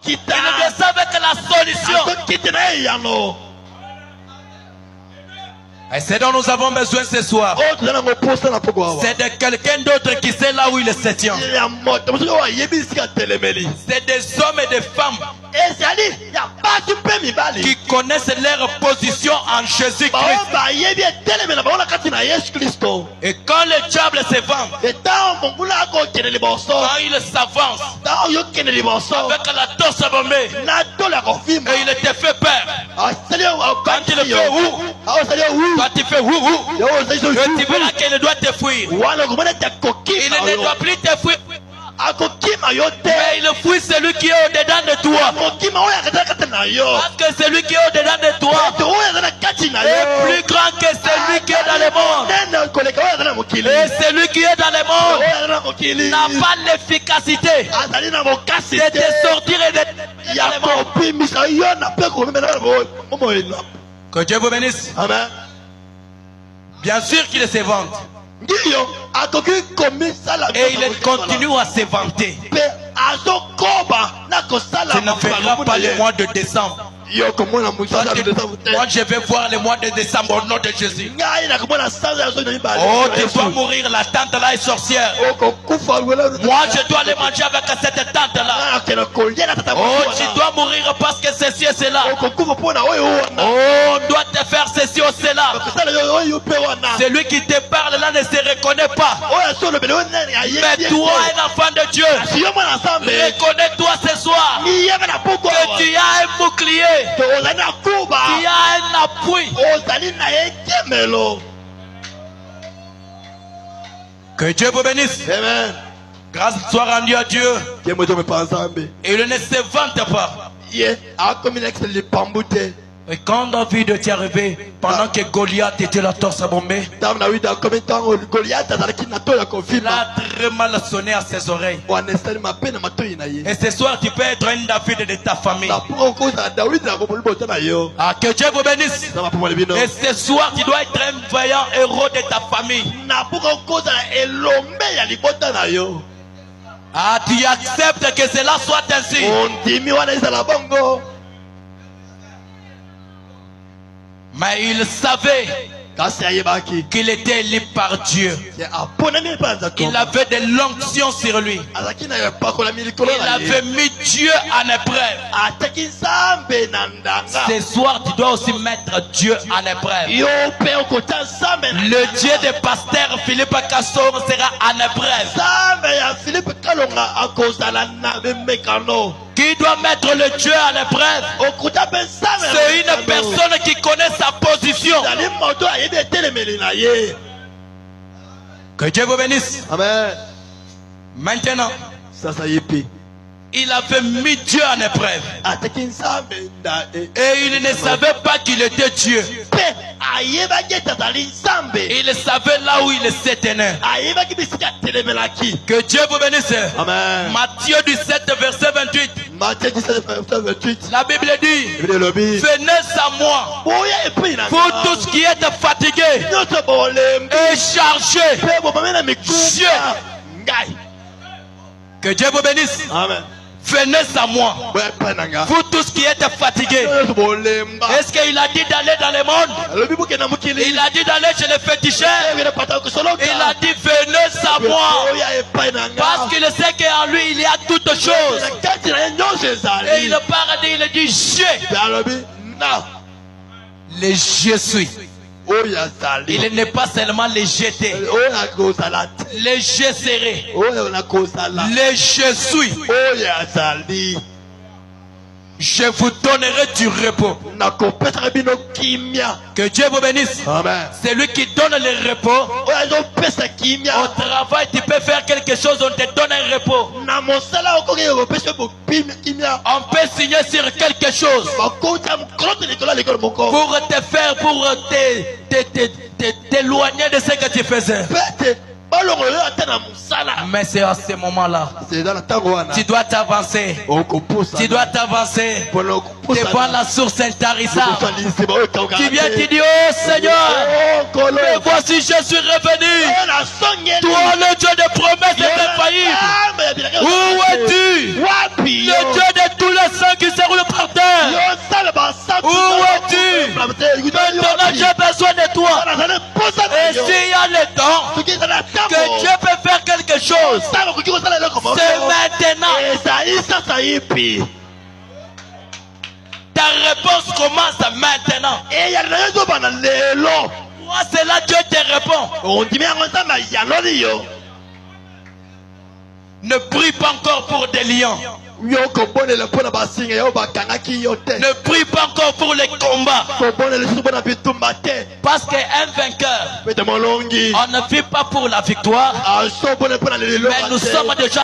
Il ne savait que la solution. Et c'est dont nous avons besoin ce soir. C'est de quelqu'un d'autre qui sait là où il se tient. C'est des hommes et des femmes qui connaissent leur position en Jésus-Christ. Et quand le diable se vend, quand il s'avance avec la torse bombée, et il te fait peur. Quand il fait où? Quand tu fais ouh, tu verras qu'il doit te fuir. Il ne doit plus te fuir. Mais il fuit celui qui est au-dedans de toi. Parce que celui qui est au-dedans de toi est plus grand que celui qui est dans le monde. Et celui qui est dans le monde n'a pas l'efficacité de te sortir et de dans le monde. Que Dieu vous bénisse. Amen. Bien sûr qu'il se vante. Et il continue à se vanter. Tu ne feras pas le mois de décembre. Moi je vais voir le mois de décembre au nom de Jésus. Oh, tu dois mourir, la tante là est sorcière. Moi je dois aller manger avec cette tante là. Oh, tu dois mourir parce que ceci et cela. Oh, on doit te faire ceci ou cela. Celui qui te parle là ne se reconnaît pas. Mais toi, un enfant de Dieu, reconnais-toi ce soir que tu as un bouclier. Tu as un appui. Que Dieu vous bénisse. Amen. Grâce soit rendue à Dieu. Et il ne se vante pas. Et quand David est arrivé, pendant que Goliath était la torse bombée, il a très mal sonné à ses oreilles. Et ce soir, tu peux être un David de ta famille. Ah, que Dieu vous bénisse. Et ce soir, tu dois être un vaillant héros de ta famille. Ah, tu acceptes que cela soit ainsi. Mais il savait qu'il était libre par Dieu. Il avait de l'onction sur lui. Il avait mis Dieu en épreuve. Ce soir, tu dois aussi mettre Dieu en épreuve. Le Dieu de pasteur Philippe Kasson sera en épreuve. Qui doit mettre le Dieu en épreuve? C'est une personne qui connaît sa position. Que Dieu vous bénisse. Amen. Maintenant, il avait mis Dieu en épreuve. Et il ne savait pas qu'il était Dieu. Il savait là où il se tenait. Que Dieu vous bénisse. Amen. Matthieu 17, verset 28. La Bible dit: venez à moi, vous tous qui êtes fatigués et chargés. Que Dieu vous bénisse. Amen. Venez à moi, vous tous qui êtes fatigués. Est-ce qu'il a dit d'aller dans le monde? Il a dit d'aller chez les féticheurs. Il a dit venez à moi, parce qu'il sait qu'en lui il y a toutes choses. Et il parle, il dit je. Le je suis. Il n'est pas seulement le jeter. Le je serai. Le je suis. Je vous donnerai du repos. Que Dieu vous bénisse. Amen. C'est lui qui donne le repos. Au travail, tu peux faire quelque chose, on te donne un repos. On peut signer sur quelque chose pour te faire, pour t'éloigner de ce que tu faisais. Mais c'est à ce moment-là, tu dois t'avancer. Tu dois t'avancer devant la source intarissable. Tu viens te dire, oh Seigneur, et voici je suis revenu. Toi, le Dieu des promesses et infaillibles. Où es-tu? Le Dieu de tous les saints qui se roulent par terre. Où es-tu? Maintenant j'ai besoin de toi. Et s'il y a le temps que Dieu peut faire quelque chose, c'est maintenant. Ta réponse commence maintenant. Moi, c'est là Dieu te répond. Ne prie pas encore pour des lions. Ne prie pas encore pour les combats. Parce qu'un vainqueur, on ne vit pas pour la victoire, mais nous sommes déjà